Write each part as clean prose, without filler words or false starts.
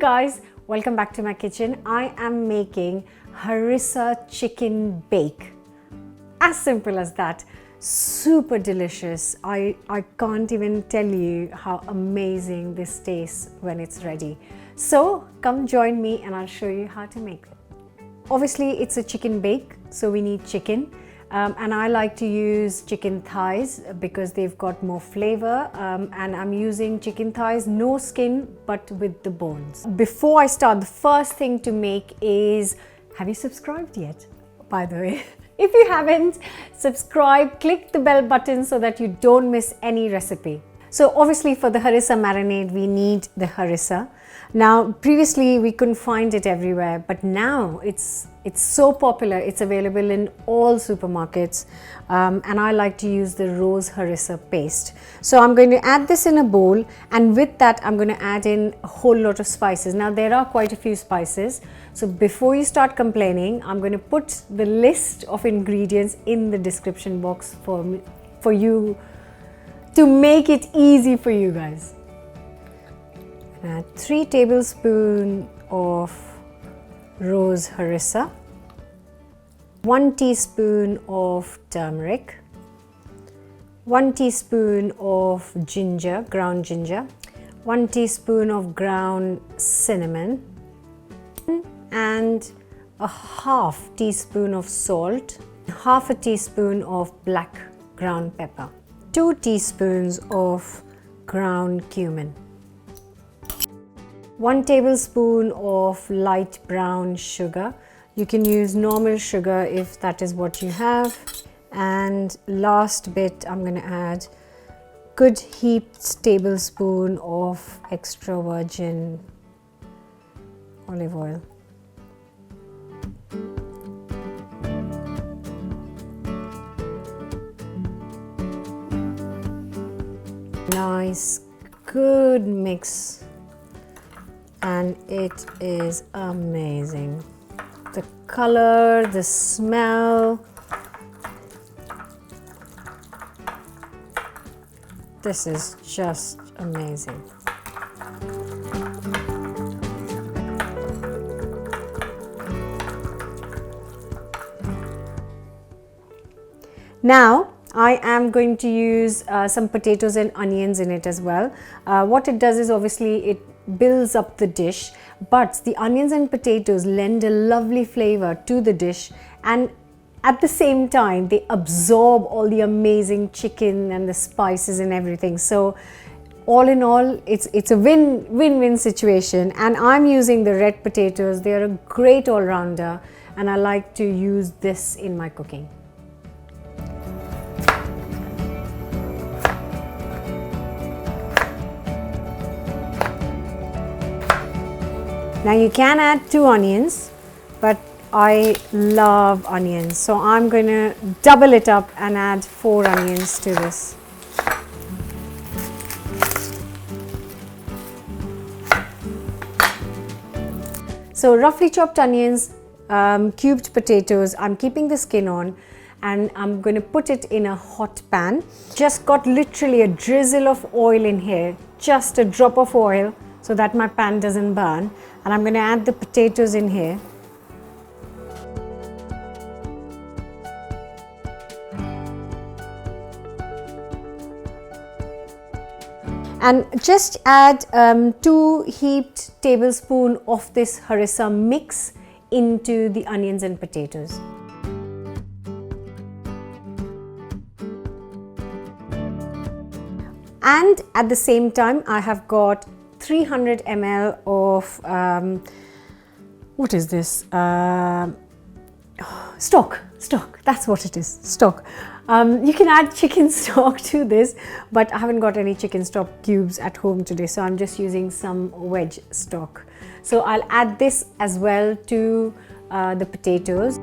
guys, welcome back to my kitchen. I am making harissa chicken bake. As simple as that. Super delicious. I can't even tell you how amazing this tastes when it's ready. So come join me and I'll show you how to make it. Obviously it's a chicken bake, so we need chicken. And I like to use chicken thighs because they've got more flavor, and I'm using chicken thighs, no skin but with the bones. Before I start, the first thing to make is, have you subscribed yet? By the way, if you haven't, subscribe, click the bell button so that you don't miss any recipe. So obviously for the harissa marinade, we need the harissa. Now, previously we couldn't find it everywhere, but now it's so popular. It's available in all supermarkets, and I like to use the rose harissa paste. So I'm going to add this in a bowl, and with that I'm going to add in a whole lot of spices. Now there are quite a few spices, so before you start complaining, I'm going to put the list of ingredients in the description box for you to make it easy for you guys. Add 3 tablespoons of rose harissa, 1 teaspoon of turmeric, 1 teaspoon of ginger, ground ginger, 1 teaspoon of ground cinnamon, and a half teaspoon of salt, half a teaspoon of black ground pepper, 2 teaspoons of ground cumin, 1 tablespoon of light brown sugar. You can use normal sugar if that is what you have. And last bit, I'm going to add good heaped tablespoon of extra virgin olive oil. Nice, good mix. And it is amazing. The color, the smell. This is just amazing. Now I am going to use some potatoes and onions in it as well. What it does is obviously it builds up the dish, but the onions and potatoes lend a lovely flavor to the dish, and at the same time they absorb all the amazing chicken and the spices and everything. So all in all, it's a win-win situation. And I'm using the red potatoes. They are a great all-rounder, and I like to use this in my cooking. Now you can add 2 onions, but I love onions, so I'm going to double it up and add 4 onions to this. So roughly chopped onions, cubed potatoes, I'm keeping the skin on, and I'm going to put it in a hot pan. Just got literally a drizzle of oil in here, just a drop of oil, so that my pan doesn't burn. And I'm going to add the potatoes in here. And just add 2 heaped tablespoons of this harissa mix into the onions and potatoes. And at the same time, I have got 300 ml of what is this? Stock, that's what it is, stock. You can add chicken stock to this, but I haven't got any chicken stock cubes at home today, so I'm just using some veg stock. So I'll add this as well to the potatoes.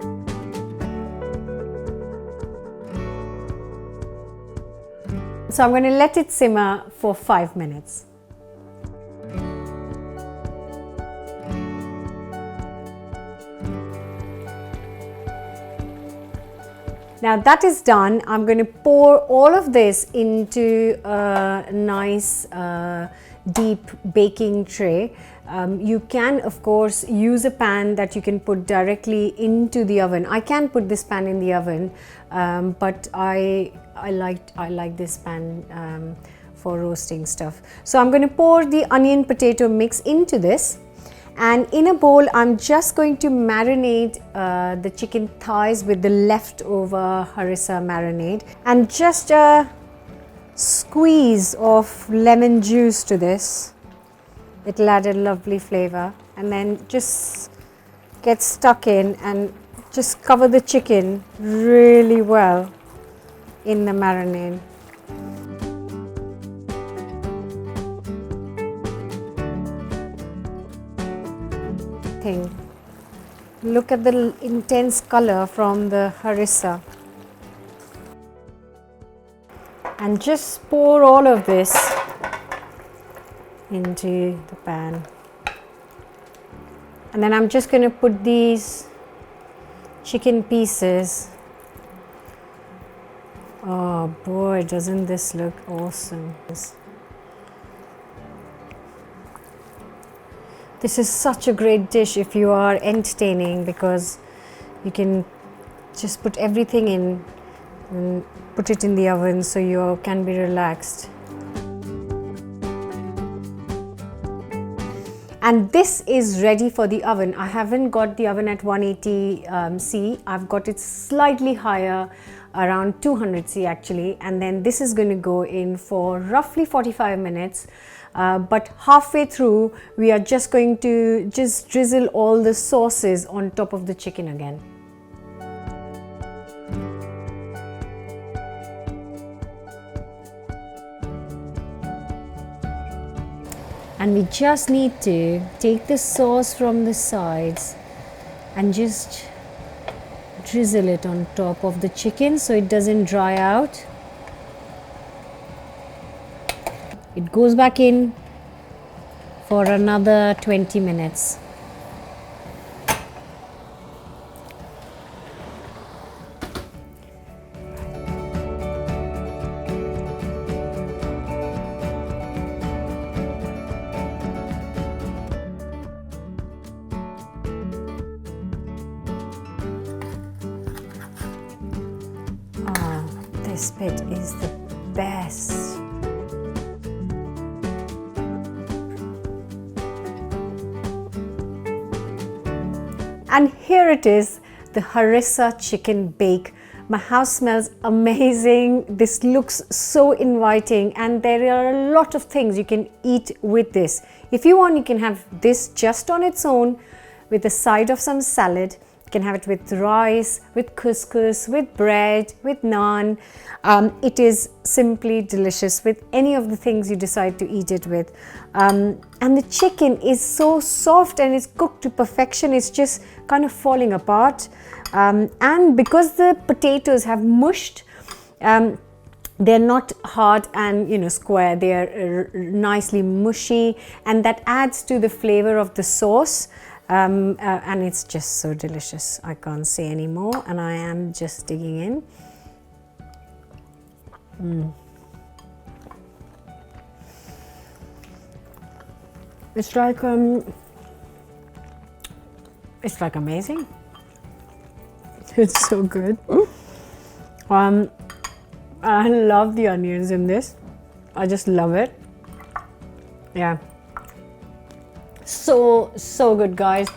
So I'm going to let it simmer for 5 minutes. Now that is done, I'm going to pour all of this into a nice deep baking tray. You can of course use a pan that you can put directly into the oven. I can put this pan in the oven, but I like this pan for roasting stuff. So I'm going to pour the onion potato mix into this, and in a bowl I'm just going to marinate the chicken thighs with the leftover harissa marinade, and just a squeeze of lemon juice to this. It'll add a lovely flavor, and then just get stuck in and just cover the chicken really well in the marinade. Look at the intense color from the harissa, and just pour all of this into the pan. And then I'm just going to put these chicken pieces. Oh boy, doesn't this look awesome. This is such a great dish if you are entertaining, because you can just put everything in and put it in the oven so you can be relaxed. And this is ready for the oven. I haven't got the oven at 180 C. I've got it slightly higher, around 200 C actually. And then this is going to go in for roughly 45 minutes. But halfway through, we are just going to drizzle all the sauces on top of the chicken again. And we just need to take the sauce from the sides and just drizzle it on top of the chicken so it doesn't dry out. It goes back in for another 20 minutes. This bit is the best. And here it is, the harissa chicken bake. My house smells amazing. This looks so inviting, and there are a lot of things you can eat with this. If you want, you can have this just on its own with a side of some salad. You can have it with rice, with couscous, with bread, with naan. It is simply delicious with any of the things you decide to eat it with. And the chicken is so soft and it's cooked to perfection. It's just kind of falling apart. And because the potatoes have mushed, they're not hard and square. They are nicely mushy, and that adds to the flavor of the sauce. And it's just so delicious. I can't say any more, and I am just digging in. It's like amazing. It's so good. I love the onions in this. I just love it. Yeah. So good, guys.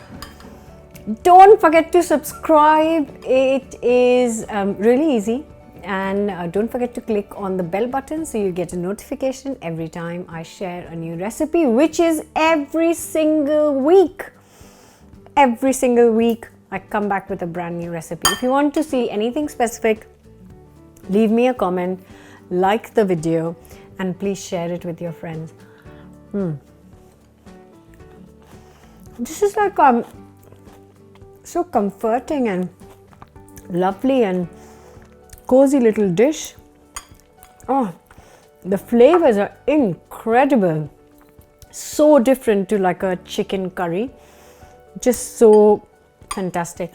Don't forget to subscribe. It is really easy, and don't forget to click on the bell button so you get a notification every time I share a new recipe, which is every single week. Every single week I come back with a brand new recipe. If you want to see anything specific, leave me a comment, like the video, and please share it with your friends. This is like so comforting and lovely and cozy little dish. Oh, the flavors are incredible. So different to like a chicken curry. Just so fantastic.